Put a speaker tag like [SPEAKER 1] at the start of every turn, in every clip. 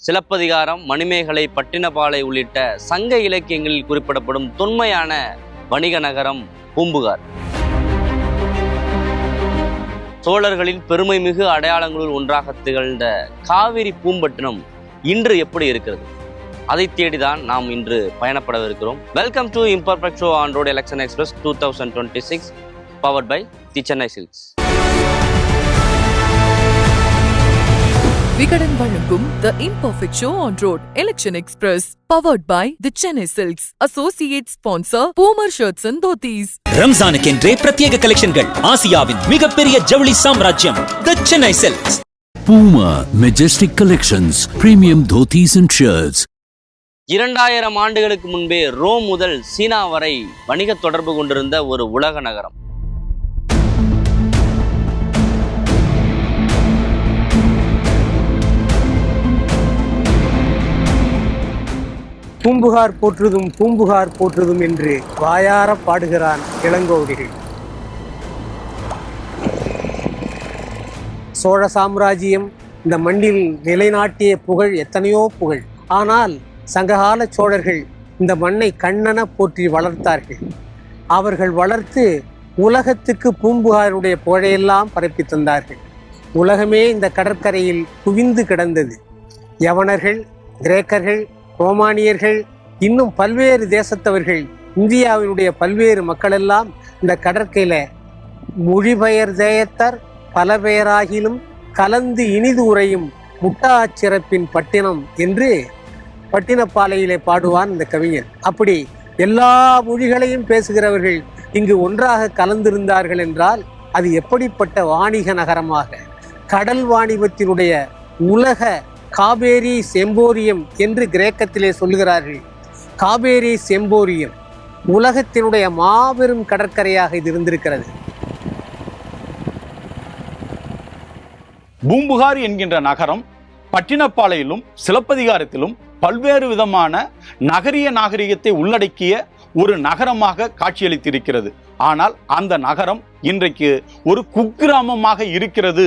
[SPEAKER 1] சிலப்பதிகாரம், மணிமேகலை, பட்டினப்பாலை உள்ளிட்ட சங்க இலக்கியங்களில் குறிப்பிடப்படும் தொன்மையான வணிக நகரம் பூம்புகார். சோழர்களின் பெருமை மிகு அடையாளங்களுள் ஒன்றாக திகழ்ந்த காவிரி பூம்பட்டினம் இன்று எப்படி இருக்கிறது? அதை தேடிதான் நாம் இன்று பயணப்படவிருக்கிறோம். Welcome to imperfect show on road election express 2026 powered by the Chennai Silks.
[SPEAKER 2] Vikatan வழங்கும் The Imperfect Show on Road Election Express powered by the Chennai Silks. Associate sponsor Poomer Shirts and Dhotis.
[SPEAKER 3] ரம்ஜானுக்கென்றே பிரத்யேக கலெக்ஷன்கள். ஆசியாவின் மிகப்பெரிய ஜவுளி சாம்ராஜ்யம் The Chennai Silks.
[SPEAKER 4] Puma Majestic Collections Premium Dhotis and Shirts.
[SPEAKER 1] 2000 ஆண்டுகளுக்கு முன்பே Rome முதல் சீனா வரை வணிக தொடர்பு கொண்டிருந்த ஒரு உலக நகரம்.
[SPEAKER 5] பூம்புகார் போற்றுதும் பூம்புகார் போற்றுதும் என்று வாயார பாடுகிறான் இளங்கோவடிகள். சோழ சாம்ராஜ்யம் இந்த மண்ணில் நிலைநாட்டிய புகழ் எத்தனையோ புகழ். ஆனால் சங்ககால சோழர்கள் இந்த மண்ணை கண்ணென போற்றி வளர்த்தார்கள். அவர்கள் வளர்த்து உலகத்துக்கு பூம்புகாருடைய புகழையெல்லாம் பரப்பி தந்தார்கள். உலகமே இந்த கடற்கரையில் குவிந்து கிடந்தது. யவனர்கள், கிரேக்கர்கள், ரோமானியர்கள், இன்னும் பல்வேறு தேசத்தவர்கள், இந்தியாவினுடைய பல்வேறு மக்களெல்லாம் இந்த கடற்கையில் மொழிபெயர் தேயத்தர் பல பெயராகிலும் கலந்து இனிது உரையும் முட்டாச்சிறப்பின் பட்டினம் என்று பட்டினப்பாலையிலே பாடுவான் இந்த கவிஞர். அப்படி எல்லா மொழிகளையும் பேசுகிறவர்கள் இங்கு ஒன்றாக கலந்திருந்தார்கள் என்றால் அது எப்படிப்பட்ட வாணிக நகரமாக, கடல் வாணிபத்தினுடைய உலக காபேரி செம்போரியம் என்று கிரேக்கத்திலே சொல்லுகிறார்கள். காபேரி செம்போரியம் உலகத்தினுடைய மாபெரும் கடற்கரையாக இது இருந்திருக்கிறது.
[SPEAKER 6] பூம்புகார் என்கின்ற நகரம் பட்டினப்பாலையிலும் சிலப்பதிகாரத்திலும் பல்வேறு விதமான நகரிய நாகரிகத்தை உள்ளடக்கிய ஒரு நகரமாக காட்சியளித்திருக்கிறது. ஆனால் அந்த நகரம் இன்றைக்கு ஒரு குக்கிராமமாக இருக்கிறது,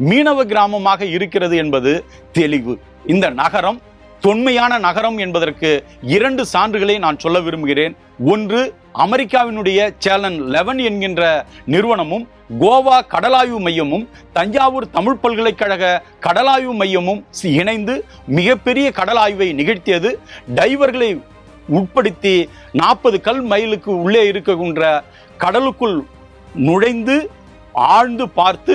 [SPEAKER 6] மீனவ கிராமமாக இருக்கிறது என்பது தெளிவு. இந்த நகரம் தொன்மையான நகரம் என்பதற்கு 2 சான்றுகளை நான் சொல்ல விரும்புகிறேன். ஒன்று, அமெரிக்காவினுடைய சேலன் 11 என்கின்ற நிறுவனமும் கோவா கடலாய்வு மையமும் தஞ்சாவூர் தமிழ் பல்கலைக்கழக கடலாய்வு மையமும் இணைந்து மிகப்பெரிய கடலாய்வை நிகழ்த்தியது. டைவர்களை உட்படுத்தி 40 கல் மைலுக்கு உள்ளே இருக்கின்ற கடலுக்குள் நுழைந்து ஆழ்ந்து பார்த்து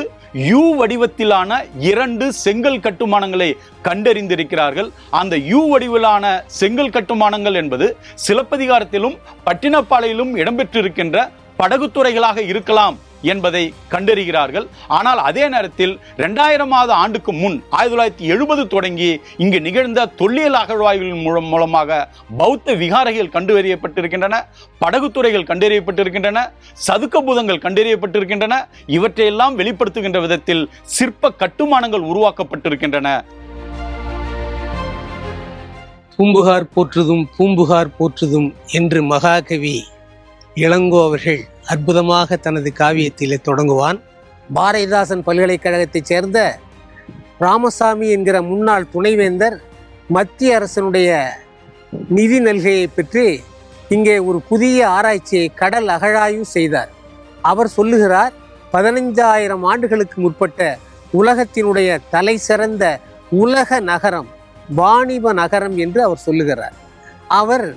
[SPEAKER 6] யூ வடிவத்திலான 2 செங்கல் கட்டுமானங்களை கண்டறிந்திருக்கிறார்கள். அந்த யூ வடிவிலான செங்கல் கட்டுமானங்கள் என்பது சிலப்பதிகாரத்திலும் பட்டினப்பாலையிலும் இடம்பெற்றிருக்கின்ற படகுத்துறைகளாக இருக்கலாம் என்பதை கண்டறிகிறார்கள். ஆனால் அதே நேரத்தில் 2000வது ஆண்டுக்கு முன் 1970 தொடங்கி இங்கு நிகழ்ந்த தொல்லியல் அகழ்வாய்வுகளின் மூலமாக பௌத்த விகாரைகள் கண்டறியப்பட்டிருக்கின்றன, படகுத்துறைகள் கண்டறியப்பட்டிருக்கின்றன, சதுக்க பூதங்கள் கண்டறியப்பட்டிருக்கின்றன. இவற்றையெல்லாம் வெளிப்படுத்துகின்ற விதத்தில் சிற்ப கட்டுமானங்கள் உருவாக்கப்பட்டிருக்கின்றன.
[SPEAKER 5] பூம்புகார் போற்றுதும் பூம்புகார் போற்றுதும் என்று மகாகவி இளங்கோ அவர்கள் அற்புதமாக தனது காவியத்திலே தொடங்குவான். பாரதிதாசன் பல்கலைக்கழகத்தைச் சேர்ந்த ராமசாமி என்கிற முன்னாள் துணைவேந்தர் மத்திய அரசனுடைய நிதி நல்கையை பெற்று இங்கே ஒரு புதிய ஆராய்ச்சியை கடல் அகழாய்வு செய்தார். அவர் சொல்லுகிறார், 15,000 ஆண்டுகளுக்கு முற்பட்ட உலகத்தினுடைய தலை சிறந்த உலக நகரம் வாணிப நகரம் என்று அவர் சொல்லுகிறார். அவர்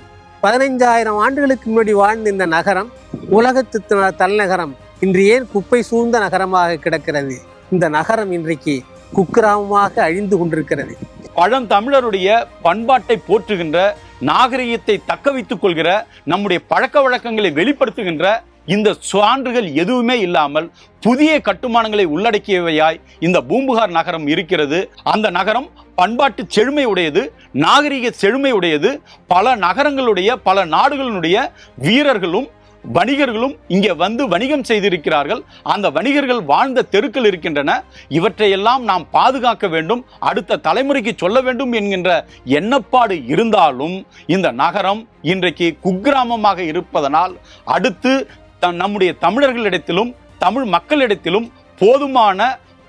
[SPEAKER 5] 15,000 ஆண்டுகளுக்கு முன்னாடி வாழ்ந்த இந்த நகரம் உலகத்து தலைநகரம் இன்று ஏன் குப்பை சூழ்ந்த நகரமாக கிடக்கிறது? இந்த நகரம் இன்றைக்கு குக்கிராமமாக அழிந்து கொண்டிருக்கிறது.
[SPEAKER 6] பழந்தமிழருடைய பண்பாட்டை போற்றுகின்ற, நாகரிகத்தை தக்க வைத்துக் கொள்கிற, நம்முடைய பழக்க வழக்கங்களை வெளிப்படுத்துகின்ற இந்த சான்றுகள் எதுவுமே இல்லாமல் புதிய கட்டுமானங்களை உள்ளடக்கியவையாய் இந்த பூம்புகார் நகரம் இருக்கிறது. அந்த நகரம் பண்பாட்டு செழுமை உடையது, நாகரிக செழுமை உடையது. பல நகரங்களுடைய, பல நாடுகளினுடைய வீரர்களும் வணிகர்களும் இங்கே வந்து வணிகம் செய்திருக்கிறார்கள். அந்த வணிகர்கள் வாழ்ந்த தெருக்கள் இருக்கின்றன. இவற்றையெல்லாம் நாம் பாதுகாக்க வேண்டும், அடுத்த தலைமுறைக்கு சொல்ல வேண்டும் என்கின்ற எண்ணப்பாடு இருந்தாலும் இந்த நகரம் இன்றைக்கு குக்கிராமமாக இருப்பதனால் அடுத்து நம்முடைய தமிழர்களிடத்திலும் தமிழ் மக்களிடத்திலும் போதுமான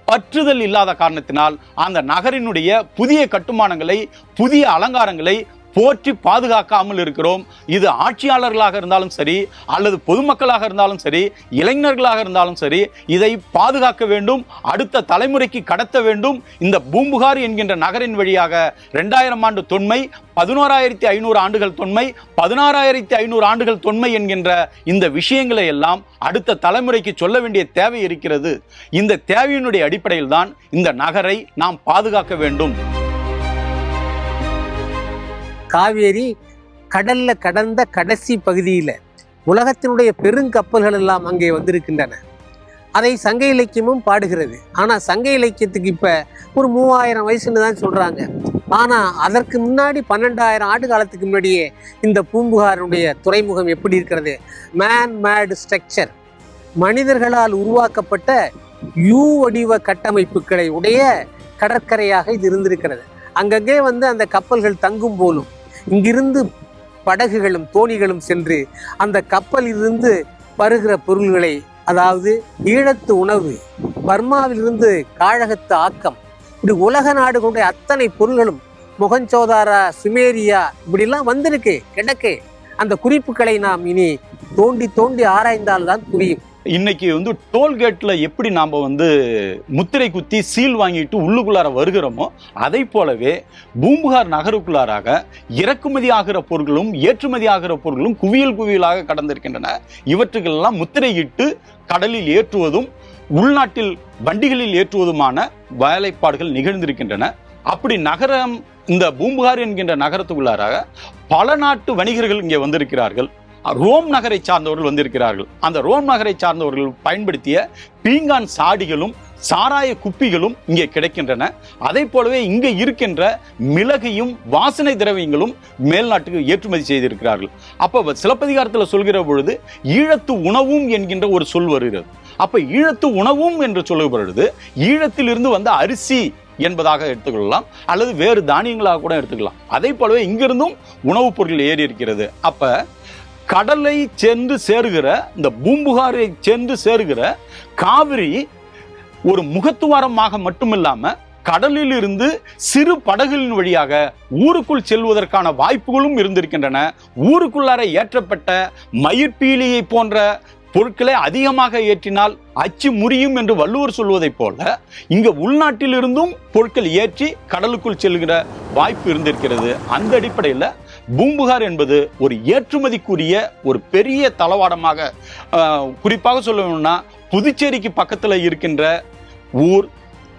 [SPEAKER 6] பற்றுதல் இல்லாத காரணத்தினால் அந்த நகரினுடைய புதிய கட்டுமானங்களை, புதிய அலங்காரங்களை போற்றி பாதுகாக்காமல் இருக்கிறோம். இது ஆட்சியாளர்களாக இருந்தாலும் சரி, அல்லது பொதுமக்களாக இருந்தாலும் சரி, இளைஞர்களாக இருந்தாலும் சரி, இதை பாதுகாக்க வேண்டும், அடுத்த தலைமுறைக்கு கடத்த வேண்டும். இந்த பூம்புகார் என்கின்ற நகரின் வழியாக 2000 ஆண்டு தொன்மை, 11,500 ஆண்டுகள் தொன்மை, 16,500 ஆண்டுகள் தொன்மை என்கின்ற இந்த விஷயங்களை எல்லாம் அடுத்த தலைமுறைக்கு சொல்ல வேண்டிய தேவை இருக்கிறது. இந்த தேவையினுடைய அடிப்படையில் தான் இந்த நகரை நாம் பாதுகாக்க வேண்டும்.
[SPEAKER 5] காவேரி கடல்ல கடந்த கடைசி பகுதியில் உலகத்தினுடைய பெருங்கப்பல்கள் எல்லாம் அங்கே வந்திருக்கின்றன. அதை சங்க இலக்கியமும் பாடுகிறது. ஆனால் சங்க இலக்கியத்துக்கு இப்போ ஒரு 3000 வயசுன்னு தான் சொல்கிறாங்க. ஆனால் அதற்கு முன்னாடி 12,000 ஆண்டு காலத்துக்கு முன்னாடியே இந்த பூம்புகாருடைய துறைமுகம் எப்படி இருக்கிறது? மேன் மேட் ஸ்ட்ரக்சர், மனிதர்களால் உருவாக்கப்பட்ட யூ வடிவ கட்டமைப்புகளை உடைய கடற்கரையாக இது இருந்திருக்கிறது. அங்கங்கே வந்து அந்த கப்பல்கள் தங்கும் போலும் இங்கிருந்து படகுகளும் தோணிகளும் சென்று அந்த கப்பலிலிருந்து பருகிற பொருள்களை, அதாவது ஈழத்து உணவு, பர்மாவிலிருந்து காழகத்து ஆக்கம், இப்படி உலக நாடுகளுடைய அத்தனை பொருள்களும் மொகஞ்சோதாரா, சுமேரியா இப்படிலாம் வந்திருக்கு கிடக்கு. அந்த குறிப்புகளை நாம் இனி தோண்டி தோண்டி ஆராய்ந்தால்தான் புரியும்.
[SPEAKER 6] இன்னைக்கு வந்து டோல்கேட்ல எப்படி நாம வந்து முத்திரை குத்தி சீல் வாங்கிட்டு உள்ளுக்குள்ளார வருகிறோமோ அதை போலவே பூம்புகார் நகருக்குள்ளாராக இறக்குமதி ஆகிற பொருட்களும் ஏற்றுமதி ஆகிற பொருட்களும் குவியல் குவியலாக கடந்திருக்கின்றன. இவற்றுக்கெல்லாம் முத்திரையிட்டு கடலில் ஏற்றுவதும் உள்நாட்டில் வண்டிகளில் ஏற்றுவதுமான வேலைப்பாடுகள் நிகழ்ந்திருக்கின்றன. அப்படி நகரம், இந்த பூம்புகார் என்கின்ற நகரத்துக்குள்ளாராக பல நாட்டு வணிகர்கள் இங்கே வந்திருக்கிறார்கள். ரோம் நகரை சார்ந்தவர்கள் வந்திருக்கிறார்கள். அந்த ரோம் நகரை சார்ந்தவர்கள் பயன்படுத்திய பீங்கான் சாடிகளும் சாராய குப்பிகளும் இங்கே கிடைக்கின்றன. அதை போலவே இங்கே இருக்கின்ற மிளகையும் வாசனை திரவியங்களும் மேல்நாட்டுக்கு ஏற்றுமதி செய்திருக்கிறார்கள். அப்போ சிலப்பதிகாரத்தில் சொல்கிற பொழுது ஈழத்து உணவும் என்கின்ற ஒரு சொல் வருகிறது. அப்ப ஈழத்து உணவும் என்று சொல்லும் பொழுது ஈழத்திலிருந்து வந்த அரிசி என்பதாக எடுத்துக்கொள்ளலாம், அல்லது வேறு தானியங்களாக கூட எடுத்துக்கலாம். அதை போலவே இங்கிருந்தும் உணவுப் பொருட்கள் ஏறி இருக்கிறது. அப்ப கடலை சென்று சேருகிற, இந்த பூம்புகாரை சென்று சேருகிற காவிரி ஒரு முகத்துவாரமாக மட்டுமில்லாம கடலில் இருந்து சிறு படகுகளின் வழியாக ஊருக்குள் செல்வதற்கான வாய்ப்புகளும் இருந்திருக்கின்றன. ஊருக்குள்ளார ஏற்றப்பட்ட மயிர்பீலியை போன்ற பொருட்களை அதிகமாக ஏற்றினால் அச்சு முறியும் என்று வள்ளுவர் சொல்வதைப் போல இங்க உள்நாட்டிலிருந்தும் பொருட்கள் ஏற்றி கடலுக்குள் செல்கிற வாய்ப்பு இருந்திருக்கிறது. அந்த அடிப்படையில் பூம்புகார் என்பது ஒரு ஏற்றுமதிக்குரிய ஒரு பெரிய தளவாடமாக, குறிப்பாக சொல்லணும்னா புதுச்சேரிக்கு பக்கத்தில் இருக்கின்ற ஊர்,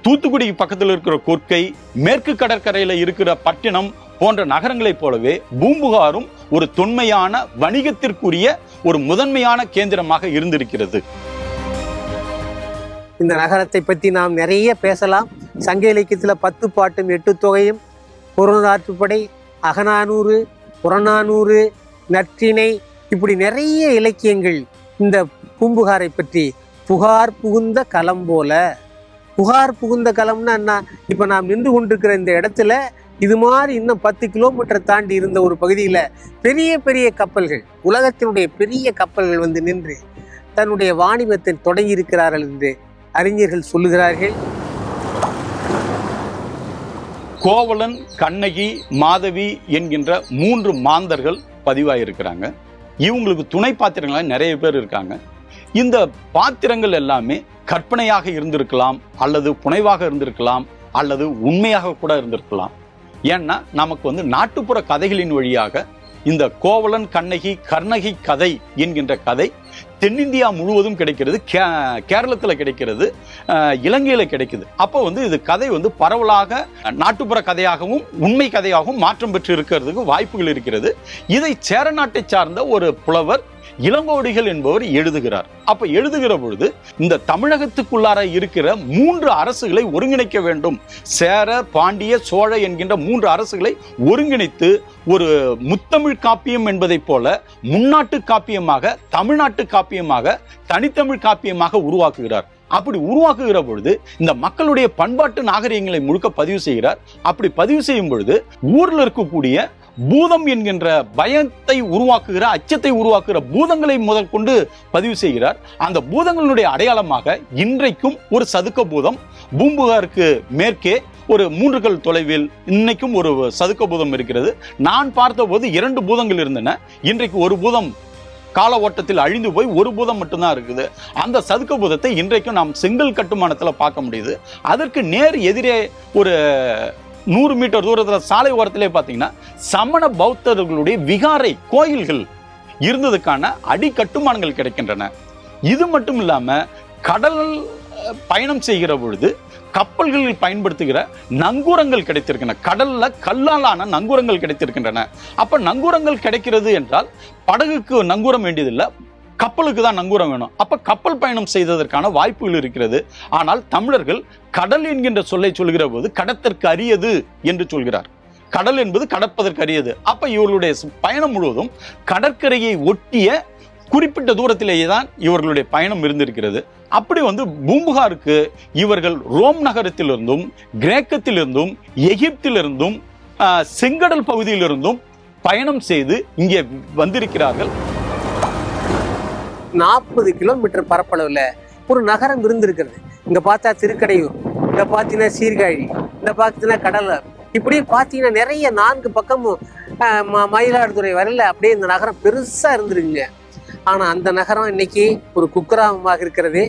[SPEAKER 6] தூத்துக்குடிக்கு பக்கத்தில் இருக்கிற கொற்கை, மேற்கு கடற்கரையில் இருக்கிற பட்டினம் போன்ற நகரங்களைப் போலவே பூம்புகாரும் ஒரு தொன்மையான வணிகத்திற்குரிய ஒரு முதன்மையான கேந்திரமாக இருந்திருக்கிறது.
[SPEAKER 5] இந்த நகரத்தை பற்றி நாம் நிறைய பேசலாம். சங்க இலக்கியத்தில் 10 பாட்டும் 8 தொகையும், புறநாற்றுப்படை, அகநானூறு, புறநானூறு, நற்றிணை, இப்படி நிறைய இலக்கியங்கள் இந்த பூம்புகாரை பற்றி புகார் புகுந்த களம் போல. புகார் புகுந்த களம்னா என்ன? இப்போ நாம் நின்று கொண்டிருக்கிற இந்த இடத்துல இது மாதிரி இன்னும் 10 கிலோமீட்டர் தாண்டி இருந்த ஒரு பகுதியில் பெரிய பெரிய கப்பல்கள், உலகத்தினுடைய பெரிய கப்பல்கள் வந்து நின்று தன்னுடைய வாணிபத்தை தொடங்கி இருக்கிறார்கள் என்று அறிஞர்கள் சொல்லுகிறார்கள்.
[SPEAKER 6] கோவலன், கண்ணகி, மாதவி என்கின்ற 3 மாந்தர்கள் பதிவாயிருக்கிறாங்க. இவங்களுக்கு துணை பாத்திரங்களாக நிறைய பேர் இருக்காங்க. இந்த பாத்திரங்கள் எல்லாமே கற்பனையாக இருந்திருக்கலாம், அல்லது புனைவாக இருந்திருக்கலாம், அல்லது உண்மையாக கூட இருந்திருக்கலாம். ஏன்னா நமக்கு வந்து நாட்டுப்புற கதைகளின் வழியாக இந்த கோவலன், கண்ணகி, கர்ணகி கதை என்கின்ற கதை தென்னிந்தியா முழுவதும் கிடைக்கிறது, கேரளத்தில் கிடைக்கிறது, இலங்கையில் கிடைக்குது. அப்போ வந்து இது கதை வந்து பரவலாக நாட்டுப்புற கதையாகவும் உண்மை கதையாகவும் மாற்றம் பெற்று இருக்கிறதுக்கு வாய்ப்புகள் இருக்கிறது. இதை சேர நாட்டை சார்ந்த ஒரு புலவர் இளங்கோடிகள் என்பவர் எழுதுகிறார். அப்ப எழுதுகிற பொழுது இந்த தமிழகத்துக்குள்ளார இருக்கிற 3 அரசுகளை ஒருங்கிணைக்க வேண்டும். சேர, பாண்டிய, சோழ என்கின்ற 3 அரசுகளை ஒருங்கிணைத்து ஒரு முத்தமிழ் காப்பியம் என்பதை போல முன்னாட்டு காப்பியமாக, தமிழ்நாட்டு காப்பியமாக, தனித்தமிழ் காப்பியமாக உருவாக்குகிறார். அப்படி உருவாக்குகிற பொழுது இந்த மக்களுடைய பண்பாட்டு நாகரிகங்களை முழுக்க பதிவு செய்கிறார். அப்படி பதிவு செய்யும் பொழுது ஊர்ல இருக்கக்கூடிய பூதம் என்கின்ற பயத்தை உருவாக்குகிற, அச்சத்தை உருவாக்குகிற பூதங்களை முதல் கொண்டு பதிவு செய்கிறார். அந்த பூதங்களுடைய அடையாளமாக இன்றைக்கும் ஒரு சதுக்க பூதம் பூம்புகாருக்கு மேற்கே ஒரு 3 கல் தொலைவில் இன்னைக்கும் ஒரு சதுக்க பூதம் இருக்கிறது. நான் பார்த்தபோது 2 பூதங்கள் இருந்தன. இன்றைக்கு ஒரு பூதம் கால ஓட்டத்தில் அழிந்து போய் ஒரு பூதம் மட்டும்தான் இருக்குது. அந்த சதுக்க பூதத்தை இன்றைக்கும் நாம் செங்கல் கட்டுமானத்தில் பார்க்க முடியுது. அதற்கு நேர் எதிரே ஒரு 100 மீட்டர் தூரத்தில் சாலை ஓரத்திலே பார்த்தீங்கன்னா சமண பௌத்தர்களுடைய விகாரை கோயில்கள் இருந்ததுக்கான அடிக்கட்டுமானங்கள் கிடைக்கின்றன. இது மட்டும் இல்லாம கடல் பயணம் செய்கிற பொழுது கப்பல்களில் பயன்படுத்துகிற நங்கூரங்கள் கிடைத்திருக்கின்றன. கடல்ல கல்லாலான நங்கூரங்கள் கிடைத்திருக்கின்றன. அப்ப நங்கூரங்கள் கிடைக்கிறது என்றால் படகுக்கு நங்கூரம் வேண்டியதில்லை, கப்பலுக்கு தான் நங்கூரம் வேணும். அப்ப கப்பல் பயணம் செய்ததற்கான வாய்ப்புகள் இருக்கிறது. ஆனால் தமிழர்கள் கடல் என்கின்ற சொல்லை சொல்கிற போது கடத்திற்கு அரியது என்று சொல்கிறார். கடல் என்பது கடப்பதற்கு அரியது. அப்ப இவர்களுடைய பயணம் முழுவதும் கடற்கரையை ஒட்டிய குறிப்பிட்ட தூரத்திலேயே தான் இவர்களுடைய பயணம் இருந்திருக்கிறது. அப்படி பூம்புகாருக்கு இவர்கள் ரோம் நகரத்திலிருந்தும், கிரேக்கத்திலிருந்தும், எகிப்திலிருந்தும், செங்கடல் பகுதியிலிருந்தும் பயணம் செய்து இங்கே வந்திருக்கிறார்கள்.
[SPEAKER 5] 40 கிலோமீட்டர் பரப்பளவுல ஒரு நகரம் இருந்திருக்கிறது. இங்க பார்த்தா திருக்கடையூர், இங்க பார்த்தீங்கன்னா சீர்காழி, இந்த பார்த்தீங்கன்னா கடலூர், இப்படி பார்த்தீங்கன்னா நிறைய 4 பக்கமும் மயிலாடுதுறை வரையில அப்படியே இந்த நகரம் பெருசா இருந்திருக்குங்க. ஆனா அந்த நகரம் இன்னைக்கு ஒரு குக்கிராமமாக இருக்கிறது.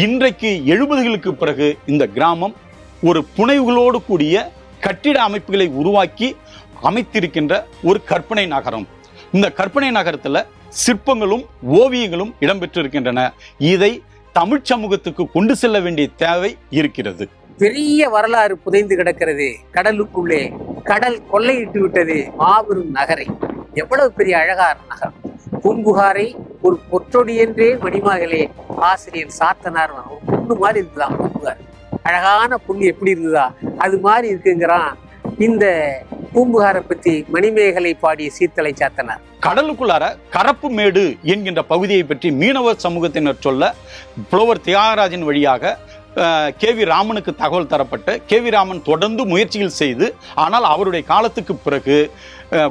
[SPEAKER 6] இன்றைக்கு 70களுக்கு பிறகு இந்த கிராமம் ஒரு புனைவுகளோடு கூடிய கட்டிட அமைப்புகளை உருவாக்கி அமைத்திருக்கின்ற ஒரு கற்பனை நகரம். இந்த கற்பனை நகரத்துல சிற்பங்களும் ஓவியங்களும் இடம்பெற்றிருக்கின்றன. இதை தமிழ் சமூகத்துக்கு கொண்டு செல்ல வேண்டிய தேவை இருக்கிறது.
[SPEAKER 5] பெரிய வரலாறு புதைந்து கிடக்கிறது கடலுக்குள்ளே. கடல் கொள்ளையிட்டு விட்டது மாபெரும் நகரை. எவ்வளவு பெரிய அழகான நகரம். பூம்புகாரை ஒரு பொற்றொடி என்றே மணிமகளே ஆசிரியர் சாத்தனார் பொண்ணு மாதிரி இருக்குதான் பூம்புகார். அழகான பொண்ணு எப்படி இருந்ததா அது மாதிரி இருக்குங்கிறான் இந்த பூம்புகாரை பற்றி மணிமேகலை பாடிய சீத்தலை சாத்தனார்.
[SPEAKER 6] கடலுக்குள்ளார கரப்பு மேடு என்கின்ற பகுதியை பற்றி மீனவர் சமூகத்தினர் சொல்ல புலவர் தியாகராஜன் வழியாக KV ராமனுக்கு தகவல் தரப்பட்டு KV ராமன் தொடர்ந்து முயற்சிகள் செய்து, ஆனால் அவருடைய காலத்துக்கு பிறகு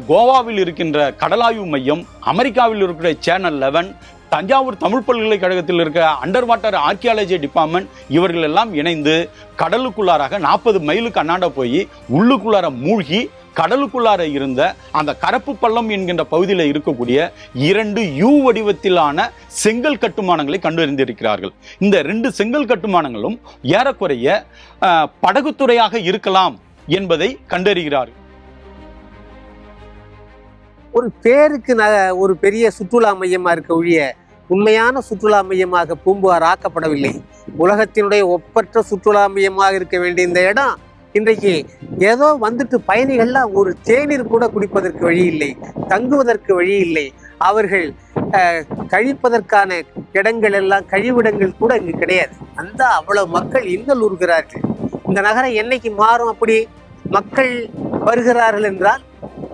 [SPEAKER 6] கோவாவில் இருக்கின்ற கடலாய்வு மையம், அமெரிக்காவில் இருக்கிற சேனல் 11, தஞ்சாவூர் தமிழ் பல்கலைக்கழகத்தில் இருக்க அண்டர் வாட்டர் ஆர்கியாலஜி டிபார்ட்மெண்ட் இவர்கள் எல்லாம் இணைந்து கடலுக்குள்ளாராக 40 மைலுக்கு அண்ணாண்ட போய் உள்ளுக்குள்ளார மூழ்கி கடலுக்குள்ளார இருந்த அந்த கரப்பு பள்ளம் என்கின்ற பகுதியில் இருக்கக்கூடிய 2 U வடிவத்திலான செங்கல் கட்டுமானங்களை கண்டறிந்திருக்கிறார்கள். இந்த 2 செங்கல் கட்டுமானங்களும் ஏறக்குறைய படகுத்துறையாக இருக்கலாம் என்பதை கண்டறிகிறார்கள்.
[SPEAKER 5] ஒரு பேருக்கு ஒரு பெரிய சுற்றுலா மையமா இருக்க ஒழிய உண்மையான சுற்றுலா மையமாக பூம்புகார் ஆக்கப்படவில்லை. உலகத்தினுடைய ஒப்பற்ற சுற்றுலா மையமாக இருக்க வேண்டிய இந்த இடம் இன்றைக்கு ஏதோ வந்துட்டு பயணிகள்லாம் ஒரு தேநீர் கூட குடிப்பதற்கு வழி இல்லை, தங்குவதற்கு வழி இல்லை. அவர்கள் கழிப்பதற்கான இடங்கள் எல்லாம் கழிவிடங்கள் கூட இங்கு கிடையாது. அந்த அவ்வளவு மக்கள் இன்னல் உறுகிறார்கள். இந்த நகரம் என்னைக்கு மாறும்? அப்படி மக்கள் வருகிறார்கள் என்றால்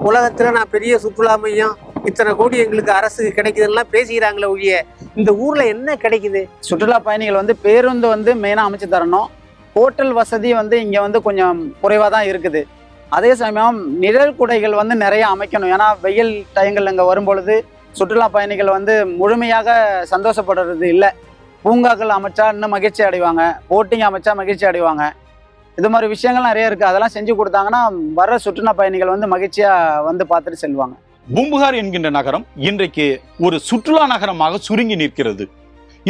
[SPEAKER 5] உலகத்துல நான் பெரிய சுற்றுலா மையம், இத்தனை கோடி எங்களுக்கு அரசு கிடைக்குதுன்னா பேசிக்கிறாங்களே ஒழிய இந்த ஊர்ல என்ன கிடைக்குது?
[SPEAKER 7] சுற்றுலா பயணிகள் பேருந்து மெயினாக அமைச்சு தரணும். ஹோட்டல் வசதி இங்கே கொஞ்சம் குறைவாக தான் இருக்குது. அதே சமயம் நிழல் குடைகள் நிறைய அமைக்கணும். ஏன்னா வெயில் டயங்கள் இங்கே வரும்பொழுது சுற்றுலா பயணிகள் முழுமையாக சந்தோஷப்படுறது இல்லை. பூங்காக்கள் அமைச்சா இன்னும் மகிழ்ச்சி அடைவாங்க, போட்டிங் அமைச்சா மகிழ்ச்சி அடைவாங்க. இது மாதிரி விஷயங்கள் நிறைய இருக்குது. அதெல்லாம் செஞ்சு கொடுத்தாங்கன்னா வர சுற்றுலா பயணிகள் மகிழ்ச்சியாக பார்த்துட்டு செல்வாங்க.
[SPEAKER 6] பூம்புகார் என்கின்ற நகரம் இன்றைக்கு ஒரு சுற்றுலா நகரமாக சுருங்கி நிற்கிறது.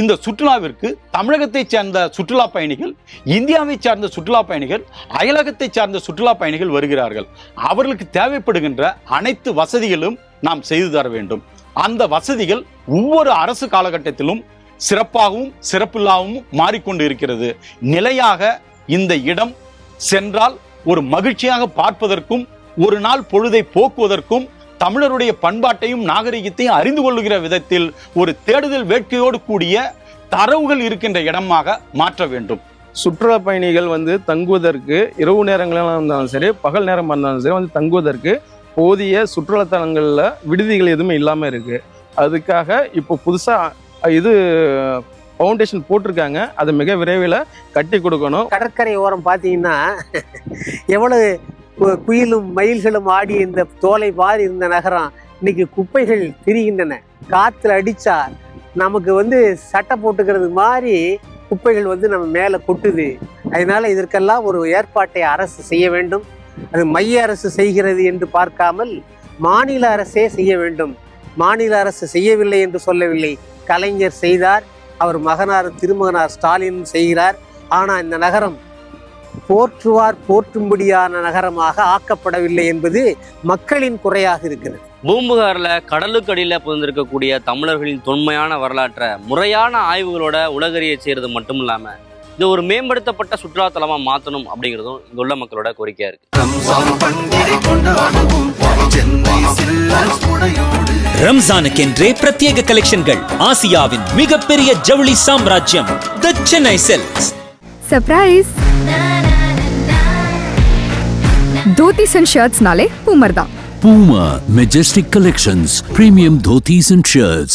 [SPEAKER 6] இந்த சுற்றுலாவிற்கு தமிழகத்தை சேர்ந்த சுற்றுலா பயணிகள், இந்தியாவை சார்ந்த சுற்றுலா பயணிகள், அயலகத்தை சார்ந்த சுற்றுலா பயணிகள் வருகிறார்கள். அவர்களுக்கு தேவைப்படுகின்ற அனைத்து வசதிகளும் நாம் செய்து தர வேண்டும். அந்த வசதிகள் ஒவ்வொரு அரசு காலகட்டத்திலும் சிறப்பாகவும் சிறப்பில்லாகவும் மாறிக்கொண்டு இருக்கிறது. நிலையாக இந்த இடம் சென்றால் ஒரு மகிழ்ச்சியாக பார்ப்பதற்கும் ஒரு நாள் பொழுதை போக்குவதற்கும் தமிழருடைய பண்பாட்டையும் நாகரிகத்தையும் அறிந்து கொள்ளுகிற விதத்தில் ஒரு தேடுதல் வேட்கையோடு கூடிய தரவுகள் இருக்கின்ற இடமாக மாற்ற வேண்டும்.
[SPEAKER 8] சுற்றுலா பயணிகள் தங்குவதற்கு இரவு நேரங்களாக இருந்தாலும் சரி, பகல் நேரமாக இருந்தாலும் சரி தங்குவதற்கு போதிய சுற்றுலாத்தலங்களில் விடுதிகள் எதுவுமே இல்லாமல் இருக்குது. அதுக்காக இப்போ புதுசாக இது ஃபவுண்டேஷன் போட்டிருக்காங்க. அதை மிக விரைவில் கட்டி கொடுக்கணும்.
[SPEAKER 5] கடற்கரை ஓரம் பார்த்தீங்கன்னா எவ்வளவு குயிலும் மயில்களும் ஆடி இந்த தோலை பாரி இருந்த நகரம் இன்னைக்கு குப்பைகள் திரிகின்றன. காத்துல அடிச்சா நமக்கு சட்டை போட்டுக்கிறது மாதிரி குப்பைகள் நம்ம மேலே கொட்டுது. அதனால இதற்கெல்லாம் ஒரு ஏற்பாட்டை அரசு செய்ய வேண்டும். அது மைய அரசு செய்கிறது என்று பார்க்காமல் மாநில அரசே செய்ய வேண்டும். மாநில அரசு செய்யவில்லை என்று சொல்லவில்லை, கலைஞர் செய்தார், அவர் மகனார் திருமகனார் ஸ்டாலின் செய்கிறார். ஆனால் இந்த நகரம் போற்றுவார் போற்றும்படியான நகரமாக ஆக்கப்படவில்லை என்பது மக்களின் குறையாக இருக்கிறது.
[SPEAKER 1] பூம்புகார்ல கடலுக்கடியில புகுந்திருக்கக்கூடிய தமிழர்களின் தொன்மையான வரலாற்றை முறையான ஆய்வுகளோட உலகறிய செய்யறது மட்டும் இல்லாம இது ஒரு மேம்படுத்தப்பட்ட சுற்றுலாத்தலமா மாற்றணும் அப்படிங்கிறதும் இங்க உள்ள மக்களோட கோரிக்கையா இருக்கு.
[SPEAKER 3] ரம்ஜானுக்கென்றே பிரத்யேக கலெக்ஷன்கள். ஆசியாவின் மிகப்பெரிய ஜவுளி சாம்ராஜ்யம் the Chennai Silks.
[SPEAKER 9] Surprise! Dhotis and ஷர்ட்ஸ்னாலே பூமர் தான்.
[SPEAKER 4] Puma Majestic Collections, premium dhotis and shirts.